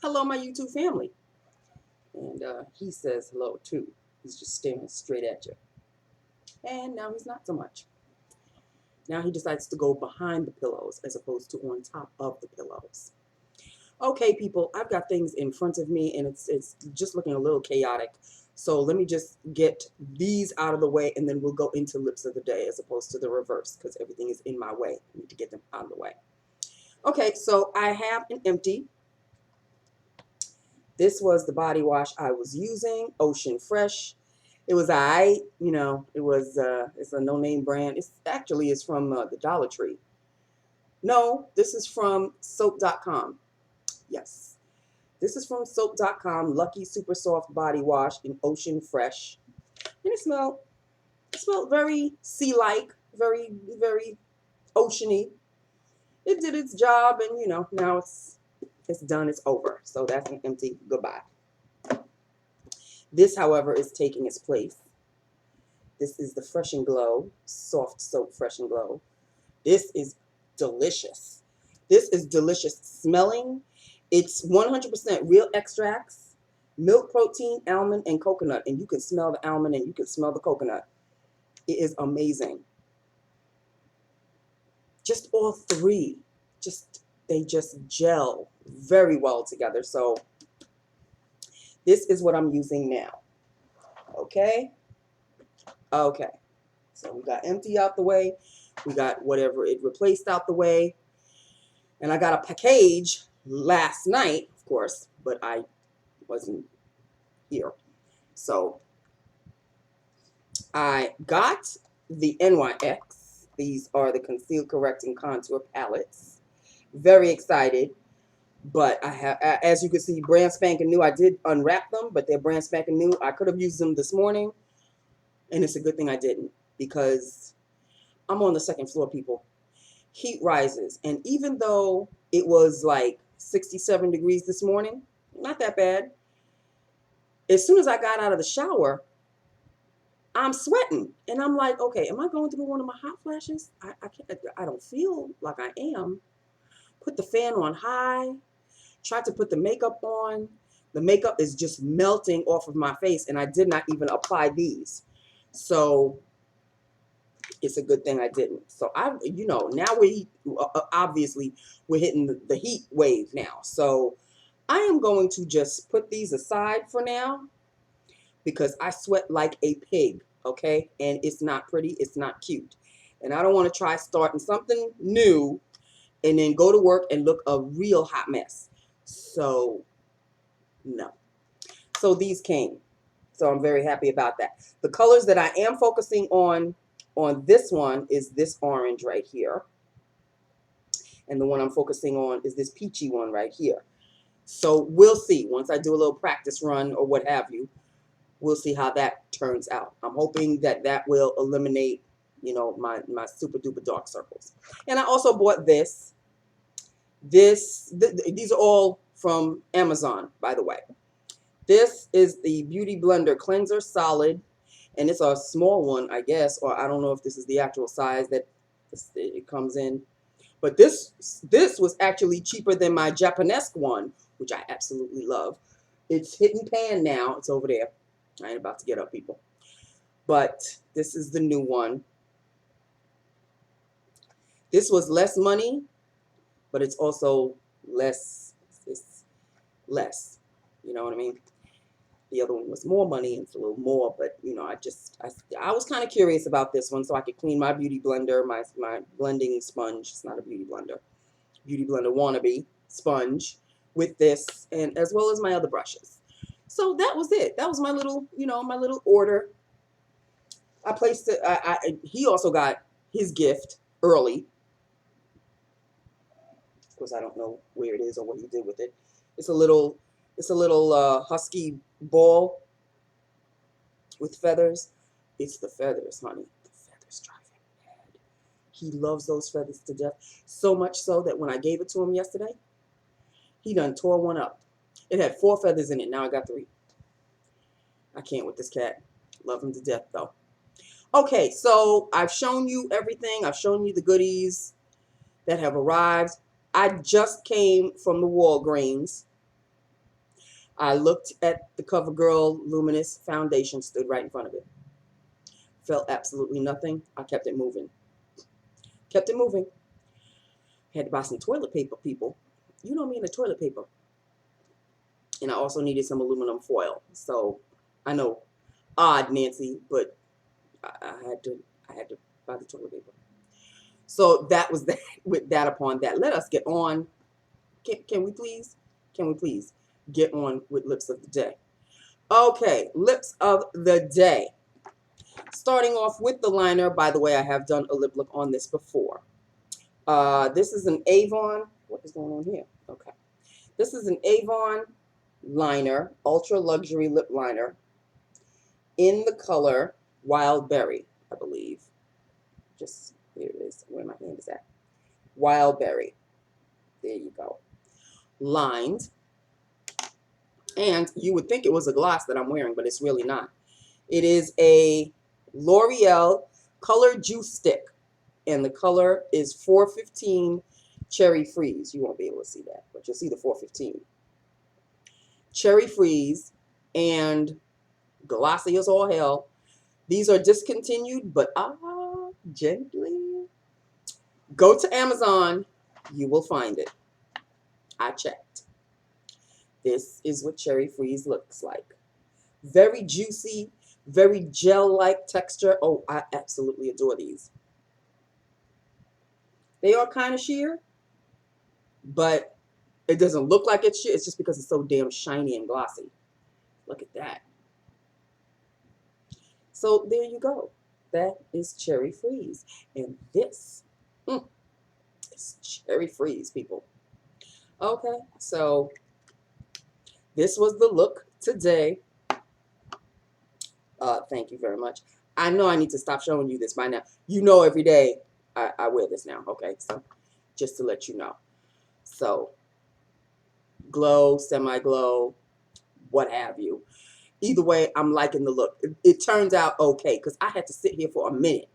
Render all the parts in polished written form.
hello, my YouTube family. And he says hello too. He's just staring straight at you. And now he's not so much. Now he decides to go behind the pillows as opposed to on top of the pillows. Okay, people, I've got things in front of me and it's just looking a little chaotic. So let me just get these out of the way and then we'll go into lips of the day as opposed to the reverse because everything is in my way. I need to get them out of the way. Okay, so I have an empty. This was the body wash I was using, Ocean Fresh. It was it's a no-name brand. It's actually is from the Dollar Tree. No, this is from soap.com. Yes. This is from soap.com, Lucky Super Soft Body Wash in Ocean Fresh. And it smelled very sea-like, very, very oceany. It did its job and now it's done, it's over. So that's an empty goodbye. This, however, is taking its place. This is the Fresh and Glow, Soft Soap Fresh and Glow. This is delicious. This is delicious smelling. It's 100% real extracts, milk protein, almond, and coconut. And you can smell the almond and you can smell the coconut. It is amazing. Just all three, they just gel very well together. So this is what I'm using now. Okay? Okay. So we got empty out the way. We got whatever it replaced out the way. And I got a package last night, of course, but I wasn't here. So I got the NYX. These are the Conceal, Correct, and Contour palettes. Very excited. But I have, as you can see, brand spanking new. I did unwrap them, but they're brand spanking new. I could have used them this morning, and it's a good thing I didn't because I'm on the second floor, people. Heat rises, and even though it was like 67 degrees this morning, not that bad. As soon as I got out of the shower, I'm sweating, and I'm like, okay, am I going through one of my hot flashes? I don't feel like I am. Put the fan on high. Tried to put the makeup on. The makeup is just melting off of my face, and I did not even apply these. So it's a good thing I didn't. So now obviously we're hitting the heat wave now. So I am going to just put these aside for now because I sweat like a pig, okay? And it's not pretty, it's not cute. And I don't want to try starting something new and then go to work and look a real hot mess. So, no. So these came. So I'm very happy about that. The colors that I am focusing on this one is this orange right here. And the one I'm focusing on is this peachy one right here. So we'll see. Once I do a little practice run or what have you, we'll see how that turns out. I'm hoping that will eliminate, my super duper dark circles. And I also bought this. These are all from Amazon, by the way. This is the Beauty Blender Cleanser Solid, and it's a small one, I guess, or I don't know if this is the actual size that it comes in. But this was actually cheaper than my Japanesque one, which I absolutely love. It's hit and pan now. It's over there. I ain't about to get up, people. But this is the new one. This was less money, but it's also less. It's less. You know what I mean? The other one was more money, and it's a little more, but I was kind of curious about this one so I could clean my beauty blender, my blending sponge. It's not a beauty blender wannabe sponge with this, and as well as my other brushes. So that was it. That was my little, my little order. I placed it. He also got his gift early. Of course, I don't know where it is or what he did with it. It's a little husky ball with feathers. It's the feathers, honey. The feathers drive him mad. He loves those feathers to death. So much so that when I gave it to him yesterday, he done tore one up. It had 4 feathers in it. Now I got 3. I can't with this cat. Love him to death, though. Okay, so I've shown you everything. I've shown you the goodies that have arrived. I just came from the Walgreens. I looked at the CoverGirl Luminous foundation, stood right in front of it. Felt absolutely nothing. I kept it moving. Kept it moving. Had to buy some toilet paper, people. You know me and the toilet paper. And I also needed some aluminum foil. So I know, odd, Nancy, but I had to buy the toilet paper. So that was that. With that upon that, let us get on. Can we please? Can we please get on with lips of the day? Okay, lips of the day. Starting off with the liner. By the way, I have done a lip look on this before. This is an Avon. What is going on here? Okay. This is an Avon liner, ultra luxury lip liner in the color Wild Berry, I believe. Just here it is, where my hand is at. Wild Berry. There you go. Lined. And you would think it was a gloss that I'm wearing, but it's really not. It is a L'Oreal Color Juice Stick. And the color is 415 Cherry Freeze. You won't be able to see that, but you'll see the 415. Cherry Freeze and glossy as all hell. These are discontinued, but gently. Go to Amazon. You will find it. I checked. This is what Cherry Freeze looks like. Very juicy, very gel-like texture. Oh, I absolutely adore these. They are kind of sheer, but it doesn't look like it's sheer. It's just because it's so damn shiny and glossy. Look at that. So there you go. That is Cherry Freeze. And this is Cherry Freeze, people. Okay, so this was the look today. Thank you very much. I know I need to stop showing you this by now. You know every day I wear this now, okay? So just to let you know. So glow, semi-glow, what have you. Either way, I'm liking the look. It turns out okay because I had to sit here for a minute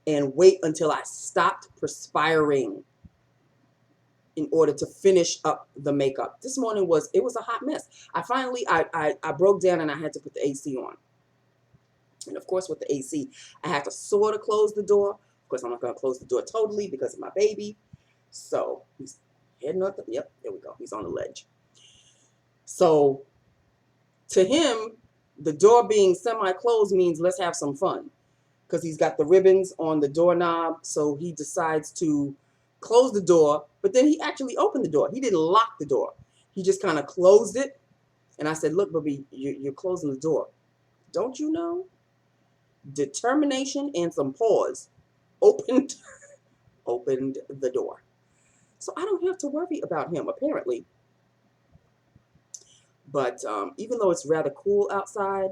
and wait until I stopped perspiring in order to finish up the makeup. This morning it was a hot mess. I broke down and I had to put the AC on. And of course with the AC, I had to sort of close the door. Of course, I'm not going to close the door totally because of my baby. So he's heading up. Yep, there we go. He's on the ledge. So to him, the door being semi-closed means let's have some fun because he's got the ribbons on the doorknob. So he decides to close the door, but then he actually opened the door. He didn't lock the door. He just kind of closed it. And I said, look, Bubby, you're closing the door. Don't you know? Determination and some pause opened the door. So I don't have to worry about him, apparently. But even though it's rather cool outside,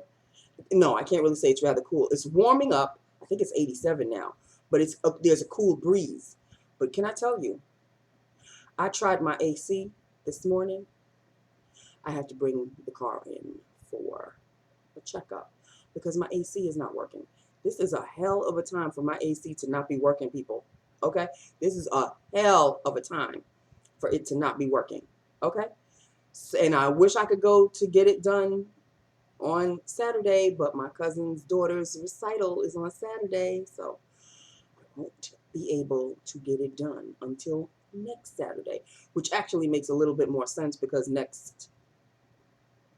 no, I can't really say it's rather cool. It's warming up. I think it's 87 now, but there's a cool breeze. But can I tell you, I tried my AC this morning. I have to bring the car in for a checkup because my AC is not working. This is a hell of a time for my AC to not be working, people. Okay? This is a hell of a time for it to not be working. Okay? And I wish I could go to get it done on Saturday, but my cousin's daughter's recital is on Saturday, so I won't be able to get it done until next Saturday, which actually makes a little bit more sense because next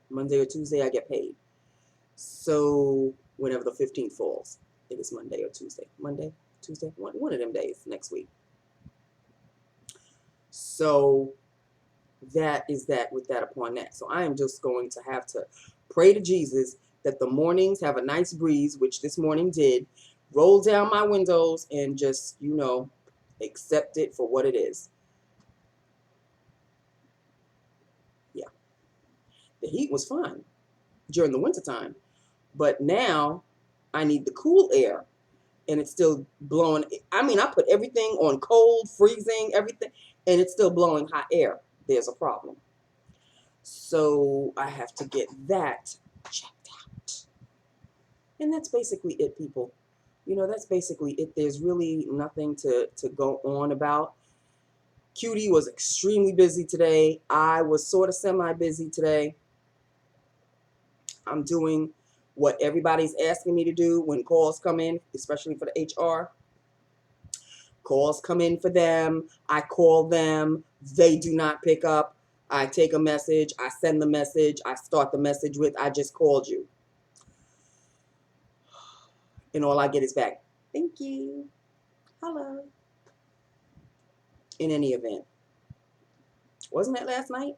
Monday or Tuesday I get paid. So whenever the 15th falls, it is Monday or Tuesday. Monday, Tuesday, one of them days next week. So that is that with that upon that. So I am just going to have to pray to Jesus that the mornings have a nice breeze, which this morning did, roll down my windows and just, accept it for what it is. Yeah. The heat was fine during the wintertime, but now I need the cool air and it's still blowing. I mean, I put everything on cold, freezing, everything, and it's still blowing hot air. There's a problem. So I have to get that checked out. And that's basically it, people. That's basically it. There's really nothing to go on about. Cutie was extremely busy today. I was sort of semi-busy today. I'm doing what everybody's asking me to do when calls come in, especially for the HR. Calls come in for them. I call them. They do not pick up. I take a message. I send the message. I start the message with, I just called you. And all I get is back, thank you. Hello. In any event. Wasn't that last night?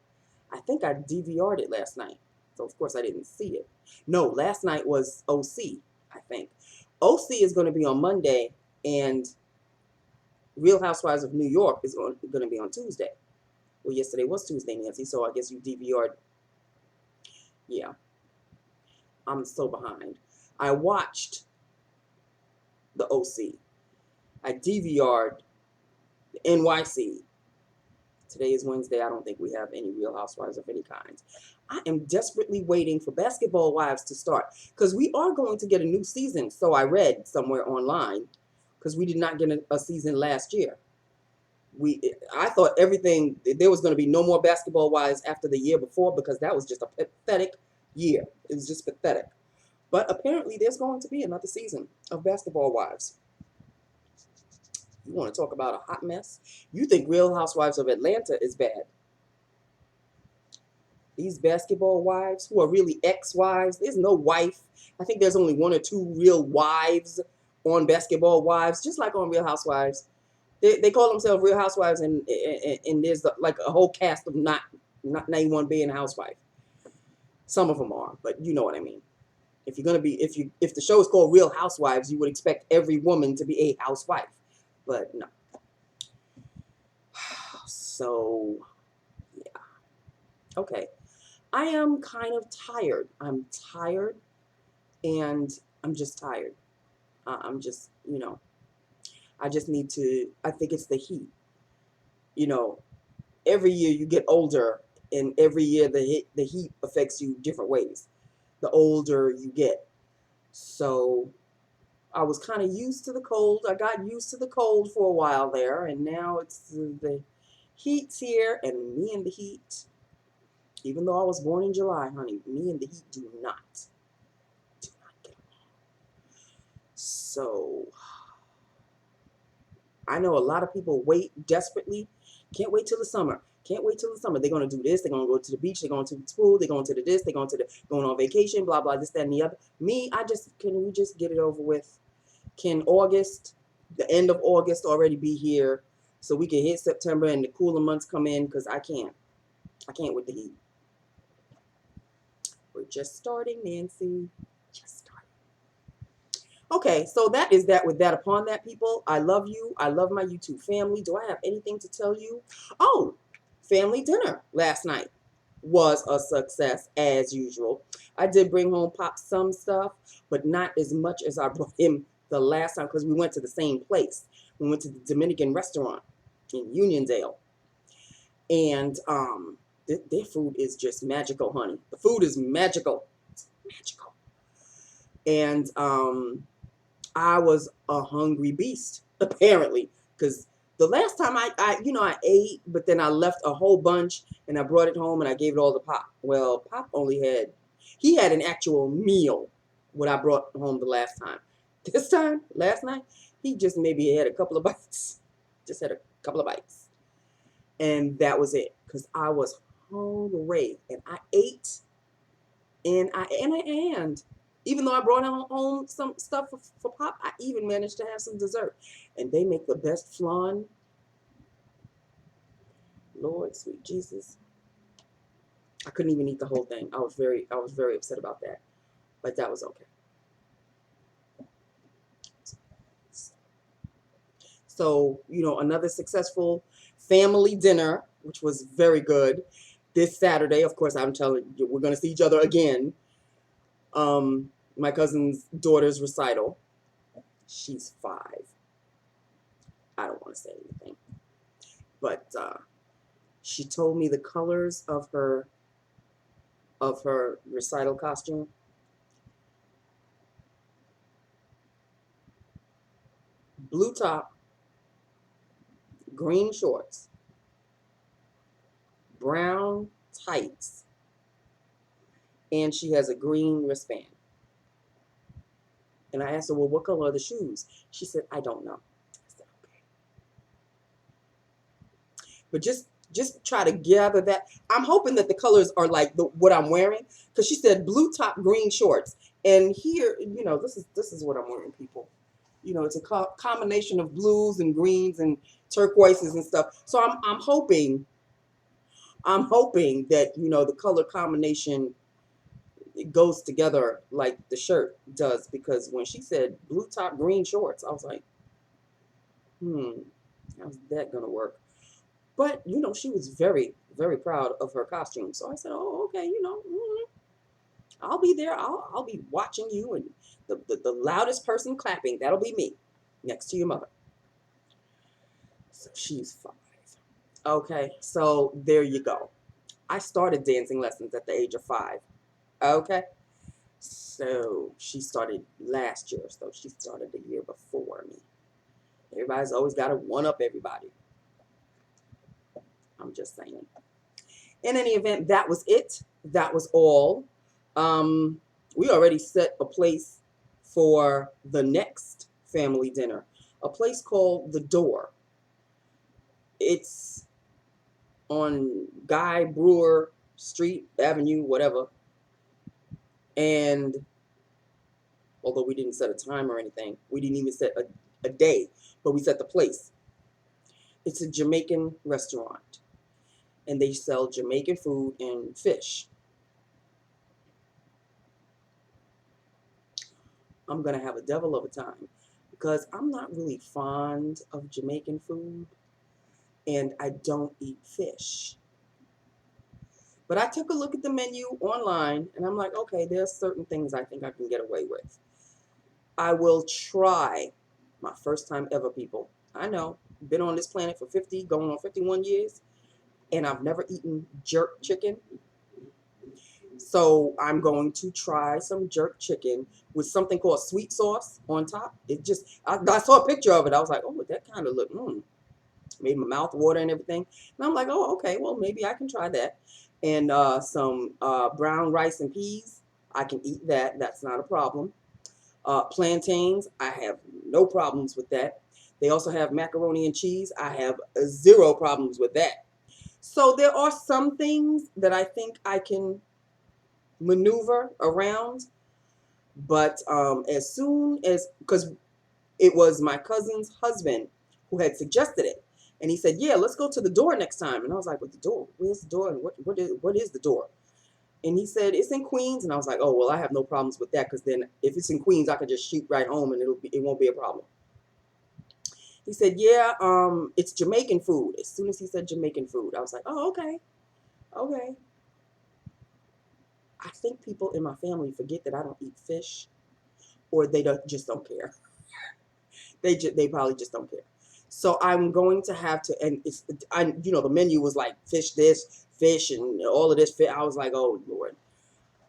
I think I DVR'd it last night. So, of course, I didn't see it. No, last night was OC, I think. OC is going to be on Monday, and Real Housewives of New York is going to be on Tuesday. Well, yesterday was Tuesday, Nancy, so I guess you DVR'd. Yeah. I'm so behind. I watched the OC. I DVR'd the NYC. Today is Wednesday. I don't think we have any Real Housewives of any kind. I am desperately waiting for Basketball Wives to start because we are going to get a new season. So I read somewhere online because we did not get a season last year. I thought there was going to be no more Basketball Wives after the year before because that was just a pathetic year. It was just pathetic. But apparently there's going to be another season of Basketball Wives. You want to talk about a hot mess? You think Real Housewives of Atlanta is bad. These basketball wives who are really ex-wives. There's no wife. I think there's only one or two real wives on Basketball Wives, just like on Real Housewives. They call themselves Real Housewives, and there's like a whole cast of not anyone being a housewife. Some of them are, but you know what I mean. If the show is called Real Housewives, you would expect every woman to be a housewife, but no. So, yeah. Okay. I am kind of tired. I'm tired, and I'm just tired. I'm just, I just need to, I think it's the heat. Every year you get older, and every year the heat affects you different ways. The older you get. So I was kind of used to the cold. I got used to the cold for a while there, and now it's the heat's here, and me and the heat. Even though I was born in July, honey, me and the heat do not get along. So I know a lot of people wait desperately. Can't wait till the summer. Can't wait till the summer. They're going to do this. They're going to go to the beach. They're going to the pool. They're going to the this. They're going on vacation, blah, blah, this, that, and the other. Me, can we just get it over with? Can the end of August already be here so we can hit September and the cooler months come in? Because I can't with the heat. We're just starting, Nancy. Just starting. Okay, so that is that with that upon that, people. I love you. I love my YouTube family. Do I have anything to tell you? Oh, family dinner last night was a success as usual. I did bring home Pop some stuff, but not as much as I brought him the last time because we went to the same place. We went to the Dominican restaurant in Uniondale. And their food is just magical, honey. The food is magical. It's magical. And I was a hungry beast, apparently, because the last time I ate, but then I left a whole bunch and I brought it home and I gave it all to Pop. Well, Pop he had an actual meal, what I brought home the last time. This time, last night, he just maybe had a couple of bites. Just had a couple of bites. And that was it, because I was hungry and I ate and even though I brought home some stuff for Pop, I even managed to have some dessert. And they make the best flan. Lord, sweet Jesus. I couldn't even eat the whole thing. I was very upset about that. But that was okay. So, another successful family dinner, which was very good. This Saturday, of course, I'm telling you, we're going to see each other again. My cousin's daughter's recital. She's 5. I don't want to say anything. But she told me the colors of her recital costume. Blue top, green shorts, brown tights, and she has a green wristband. And I asked her, well, what color are the shoes? She said, I don't know. I said, okay. But just try to gather that. I'm hoping that the colors are like what I'm wearing, because she said blue top, green shorts. And here, this is what I'm wearing, people. It's a combination of blues and greens and turquoises and stuff. So I'm hoping that the color combination, it goes together like the shirt does, because when she said blue top, green shorts, I was like, how's that gonna work? But she was very, very proud of her costume. So I said, oh, okay, I'll be there. I'll be watching you, and the loudest person clapping, that'll be me, next to your mother. So she's 5. Okay, so there you go. I started dancing lessons at the age of 5. Okay. So she started last year, so she started the year before me. Everybody's always got to one up everybody. I'm just saying. In any event, that was it. That was all. We already set a place for the next family dinner, a place called The Door. It's on Guy Brewer Street, Avenue, whatever. And although we didn't set a time or anything, we didn't even set a day, but we set the place. It's a Jamaican restaurant, and they sell Jamaican food and fish. I'm going to have a devil of a time, because I'm not really fond of Jamaican food, and I don't eat fish. But I took a look at the menu online, and I'm like, okay, there's certain things I think I can get away with. I will try. My first time ever, people. I know. Been on this planet for 50, going on 51 years, and I've never eaten jerk chicken. So I'm going to try some jerk chicken with something called sweet sauce on top. I saw a picture of it. I was like, oh, that kind of looked, made my mouth water and everything. And I'm like, oh, okay, well, maybe I can try that. And some brown rice and peas. I can eat that. That's not a problem. Plantains, I have no problems with that. They also have macaroni and cheese. I have 0 problems with that. So there are some things that I think I can maneuver around. But as soon as, because it was my cousin's husband who had suggested it. And he said, yeah, let's go to The Door next time. And I was like, what, the door? Where's the door? And what is the door? And he said, it's in Queens. And I was like, oh, well, I have no problems with that, because then if it's in Queens, I could just shoot right home and it won't be a problem. He said, yeah, it's Jamaican food. As soon as he said Jamaican food, I was like, oh, okay. Okay. I think people in my family forget that I don't eat fish, or they just don't care. They probably just don't care. So I'm going to have to, and the menu was like fish this, fish, and all of this fish. I was like, oh Lord.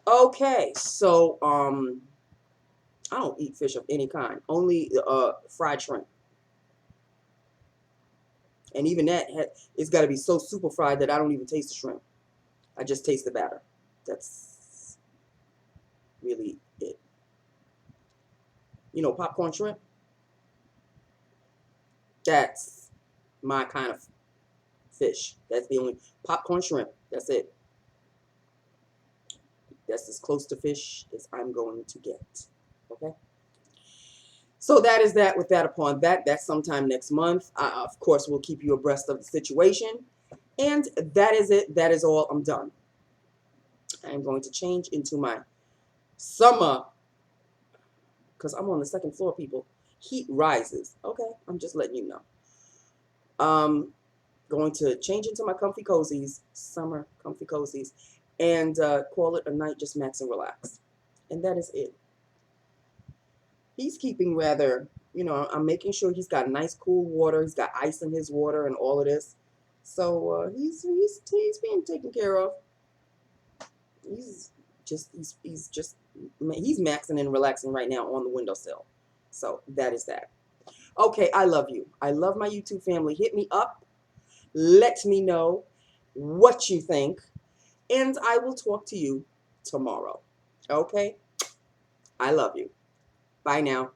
Okay, so I don't eat fish of any kind, only fried shrimp. And even that, it's got to be so super fried that I don't even taste the shrimp. I just taste the batter. That's really it. Popcorn shrimp. That's my kind of fish. That's the only popcorn shrimp. That's it. That's as close to fish as I'm going to get. Okay. So that is that. With that upon that, that's sometime next month. Of course, we'll keep you abreast of the situation. And that is it. That is all. I'm done. I am going to change into my summer, because I'm on the 2nd floor, people. Heat rises. Okay, I'm just letting you know. Going to change into my comfy cozies, summer comfy cozies, and call it a night, just max and relax. And that is it. He's keeping rather, I'm making sure he's got nice cool water. He's got ice in his water and all of this. So he's being taken care of. He's maxing and relaxing right now on the windowsill. So that is that. Okay, I love you. I love my YouTube family. Hit me up. Let me know. what you think, and I will talk to you tomorrow. Okay? I love you. Bye now.